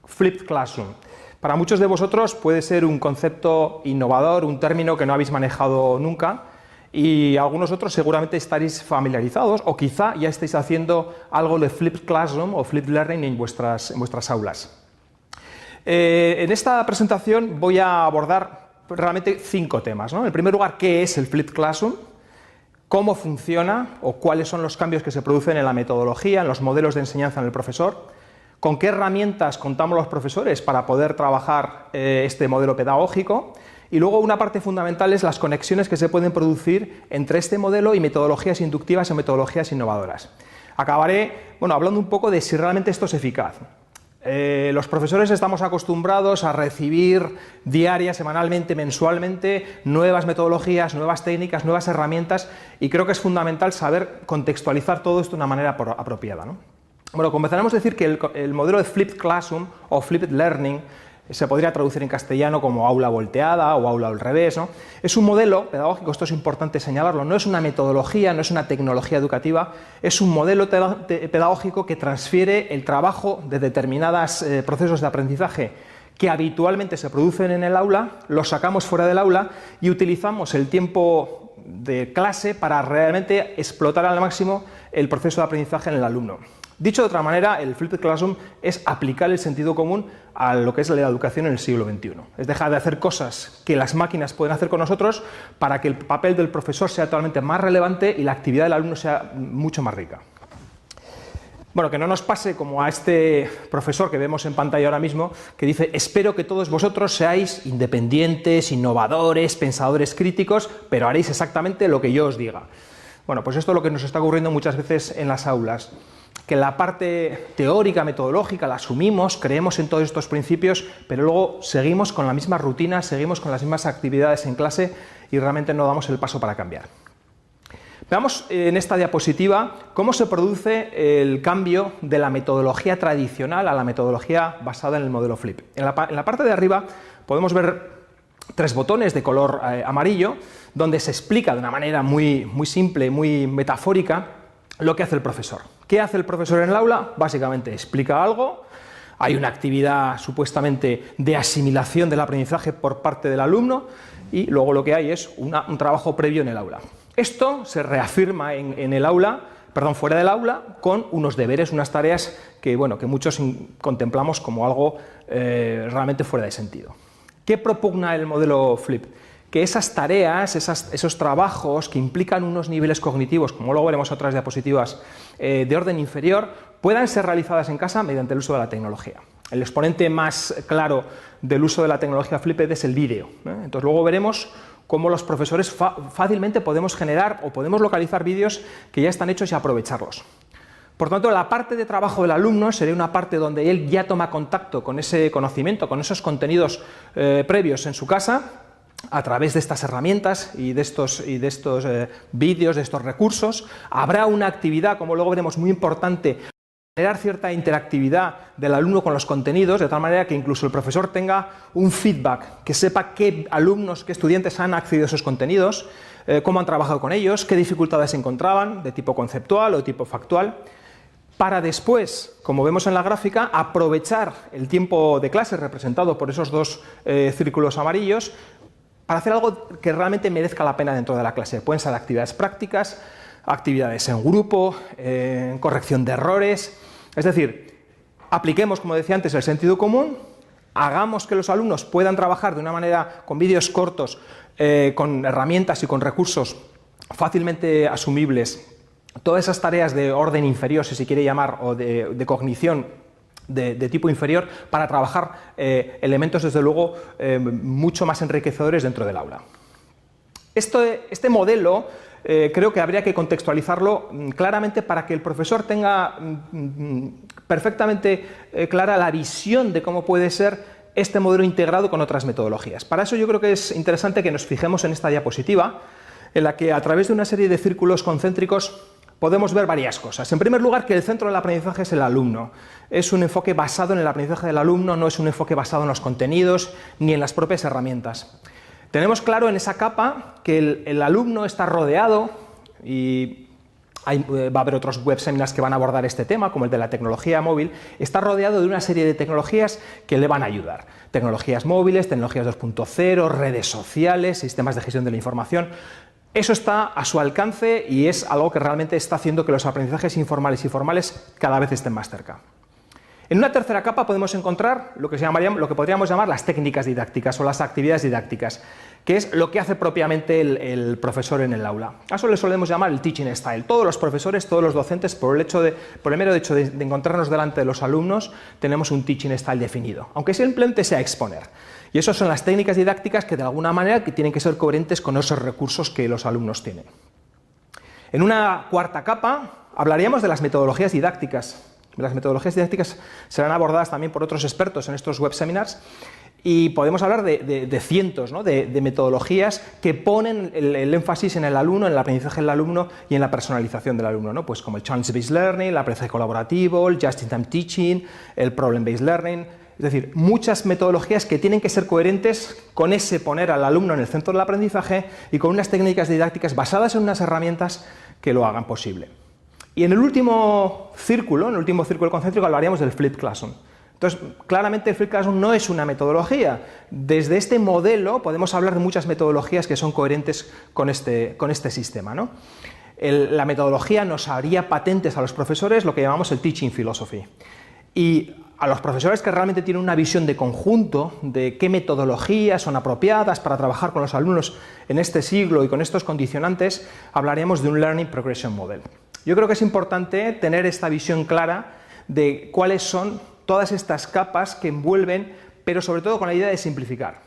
Flipped Classroom. Para muchos de vosotros puede ser un concepto innovador, un término que no habéis manejado nunca, y algunos otros seguramente estaréis familiarizados o quizá ya estéis haciendo algo de Flipped Classroom o Flipped Learning en vuestras aulas. En esta presentación voy a abordar realmente 5 temas, ¿no? En primer lugar, ¿qué es el Flipped Classroom? ¿Cómo funciona o cuáles son los cambios que se producen en la metodología, en los modelos de enseñanza en el profesor? ¿Con qué herramientas contamos los profesores para poder trabajar este modelo pedagógico? Y luego una parte fundamental es las conexiones que se pueden producir entre este modelo y metodologías inductivas o metodologías innovadoras. Acabaré hablando un poco de si realmente esto es eficaz. Los profesores estamos acostumbrados a recibir diaria, semanalmente, mensualmente nuevas metodologías, nuevas técnicas, nuevas herramientas, y creo que es fundamental saber contextualizar todo esto de una manera apropiada, ¿no? Bueno, comenzaremos a decir que el modelo de Flipped Classroom o Flipped Learning se podría traducir en castellano como aula volteada o aula al revés, ¿no? Es un modelo pedagógico, esto es importante señalarlo, no es una metodología, no es una tecnología educativa, es un modelo pedagógico que transfiere el trabajo de determinados procesos de aprendizaje que habitualmente se producen en el aula, los sacamos fuera del aula y utilizamos el tiempo de clase para realmente explotar al máximo el proceso de aprendizaje en el alumno. Dicho de otra manera, el Flipped Classroom es aplicar el sentido común a lo que es la educación en el siglo XXI. Es dejar de hacer cosas que las máquinas pueden hacer con nosotros para que el papel del profesor sea totalmente más relevante y la actividad del alumno sea mucho más rica. Bueno, que no nos pase como a este profesor que vemos en pantalla ahora mismo, que dice: espero que todos vosotros seáis independientes, innovadores, pensadores críticos, pero haréis exactamente lo que yo os diga. Bueno, pues esto es lo que nos está ocurriendo muchas veces en las aulas, que la parte teórica, metodológica, la asumimos, creemos en todos estos principios, pero luego seguimos con la misma rutina, seguimos con las mismas actividades en clase y realmente no damos el paso para cambiar. Veamos en esta diapositiva cómo se produce el cambio de la metodología tradicional a la metodología basada en el modelo Flip. En la parte de arriba podemos ver 3 botones de color amarillo, donde se explica de una manera muy simple, muy metafórica, lo que hace el profesor. ¿Qué hace el profesor en el aula? Básicamente explica algo, hay una actividad supuestamente de asimilación del aprendizaje por parte del alumno y luego lo que hay es un trabajo previo en el aula. Esto se reafirma fuera del aula con unos deberes, unas tareas que muchos contemplamos como algo realmente fuera de sentido. ¿Qué propugna el modelo Flip? Que esas tareas, esos trabajos que implican unos niveles cognitivos, como luego veremos otras diapositivas, de orden inferior, puedan ser realizadas en casa mediante el uso de la tecnología. El exponente más claro del uso de la tecnología Flipped es el vídeo, ¿eh? Entonces luego veremos cómo los profesores fácilmente podemos generar o podemos localizar vídeos que ya están hechos y aprovecharlos. Por tanto, la parte de trabajo del alumno sería una parte donde él ya toma contacto con ese conocimiento, con esos contenidos previos en su casa, a través de estas herramientas y de estos vídeos, de estos recursos. Habrá una actividad, como luego veremos, muy importante, generar cierta interactividad del alumno con los contenidos, de tal manera que incluso el profesor tenga un feedback, que sepa qué alumnos, qué estudiantes han accedido a esos contenidos, cómo han trabajado con ellos, qué dificultades encontraban, de tipo conceptual o tipo factual, para después, como vemos en la gráfica, aprovechar el tiempo de clase representado por esos 2 círculos amarillos, para hacer algo que realmente merezca la pena dentro de la clase. Pueden ser actividades prácticas, actividades en grupo, corrección de errores. Es decir, apliquemos, como decía antes, el sentido común, hagamos que los alumnos puedan trabajar de una manera con vídeos cortos, con herramientas y con recursos fácilmente asumibles, todas esas tareas de orden inferior, si se quiere llamar, o de cognición de tipo inferior, para trabajar elementos, desde luego, mucho más enriquecedores dentro del aula. Este modelo creo que habría que contextualizarlo claramente para que el profesor tenga perfectamente clara la visión de cómo puede ser este modelo integrado con otras metodologías. Para eso yo creo que es interesante que nos fijemos en esta diapositiva, en la que a través de una serie de círculos concéntricos podemos ver varias cosas. En primer lugar, que el centro del aprendizaje es el alumno. Es un enfoque basado en el aprendizaje del alumno, no es un enfoque basado en los contenidos ni en las propias herramientas. Tenemos claro en esa capa que el alumno está rodeado y Va a haber otros web seminars que van a abordar este tema, como el de la tecnología móvil. Está rodeado de una serie de tecnologías que le van a ayudar. Tecnologías móviles, tecnologías 2.0, redes sociales, sistemas de gestión de la información. Eso está a su alcance y es algo que realmente está haciendo que los aprendizajes informales y formales cada vez estén más cerca. En una tercera capa podemos encontrar lo que podríamos llamar las técnicas didácticas o las actividades didácticas, que es lo que hace propiamente el profesor en el aula. A eso le solemos llamar el teaching style. Todos los profesores, todos los docentes, por el mero hecho de encontrarnos delante de los alumnos, tenemos un teaching style definido, aunque simplemente sea exponer. Y esas son las técnicas didácticas que de alguna manera tienen que ser coherentes con esos recursos que los alumnos tienen. En una cuarta capa hablaríamos de las metodologías didácticas. Las metodologías didácticas serán abordadas también por otros expertos en estos web seminars y podemos hablar de cientos, ¿no?, de metodologías que ponen el énfasis en el alumno, en el aprendizaje del alumno y en la personalización del alumno, ¿no? Pues como el Challenge-Based Learning, el aprendizaje colaborativo, el Just-in-Time Teaching, el Problem-Based Learning. Es decir, muchas metodologías que tienen que ser coherentes con ese poner al alumno en el centro del aprendizaje y con unas técnicas didácticas basadas en unas herramientas que lo hagan posible. Y en el último círculo concéntrico, hablaríamos del Flipped Classroom. Entonces, claramente el Flipped Classroom no es una metodología. Desde este modelo podemos hablar de muchas metodologías que son coherentes con este sistema, ¿no? La metodología nos haría patentes a los profesores lo que llamamos el Teaching Philosophy. Y a los profesores que realmente tienen una visión de conjunto de qué metodologías son apropiadas para trabajar con los alumnos en este siglo y con estos condicionantes, hablaríamos de un Learning Progression Model. Yo creo que es importante tener esta visión clara de cuáles son todas estas capas que envuelven, pero sobre todo con la idea de simplificar.